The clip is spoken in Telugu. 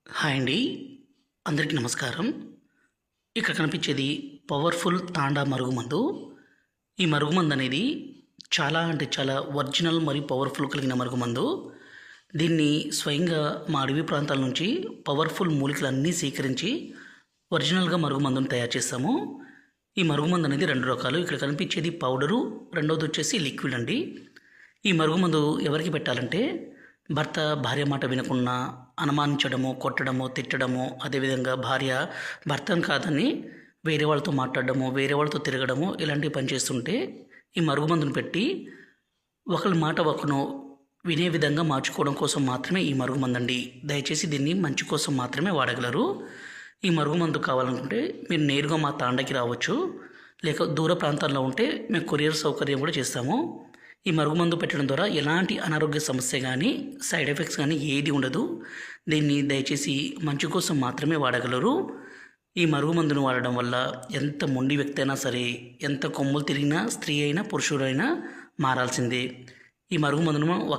హాయ్ అండి. అందరికీ నమస్కారం. ఇక్కడ కనిపించేది పవర్ఫుల్ తాండా మరుగుమందు. ఈ మరుగుమందు అనేది చాలా అంటే చాలా ఒరిజినల్ మరియు పవర్ఫుల్ కలిగిన మరుగుమందు. దీన్ని స్వయంగా మా అడవి ప్రాంతాల నుంచి పవర్ఫుల్ మూలికలన్నీ సేకరించి ఒరిజినల్గా మరుగుమందును తయారు చేస్తాము. ఈ మరుగుమందు అనేది 2 రకాలు. ఇక్కడ కనిపించేది పౌడరు, రెండవది వచ్చేసి లిక్విడ్ అండి. ఈ మరుగుమందు ఎవరికి పెట్టాలంటే భర్త భార్య మాట వినకుండా అనుమానించడము, కొట్టడము, తిట్టడము, అదేవిధంగా భార్య భర్తను కాదని వేరే వాళ్ళతో మాట్లాడడము, వేరే వాళ్ళతో తిరగడము, ఇలాంటివి పనిచేస్తుంటే ఈ మరుగుమందును పెట్టి ఒకరి మాట ఒకరు వినే విధంగా మార్చుకోవడం కోసం మాత్రమే ఈ మరుగుమందండి. దయచేసి దీన్ని మంచి కోసం మాత్రమే వాడగలరు. ఈ మరుగుమందు కావాలనుకుంటే మీరు నేరుగా మా తాండకి రావచ్చు, లేక దూర ప్రాంతాల్లో ఉంటే మేము కొరియర్ సౌకర్యం కూడా చేస్తాము. ఈ మరుగుమందు పెట్టడం ద్వారా ఎలాంటి అనారోగ్య సమస్య కానీ సైడ్ ఎఫెక్ట్స్ కానీ ఏది ఉండదు. దీన్ని దయచేసి మంచి కోసం మాత్రమే వాడగలరు. ఈ మరుగుమందును వాడడం వల్ల ఎంత మొండి వ్యక్తి అయినా సరే, ఎంత కొమ్ములు తిరిగినా, స్త్రీ అయినా పురుషుడైనా మారాల్సిందే. ఈ మరుగుమందును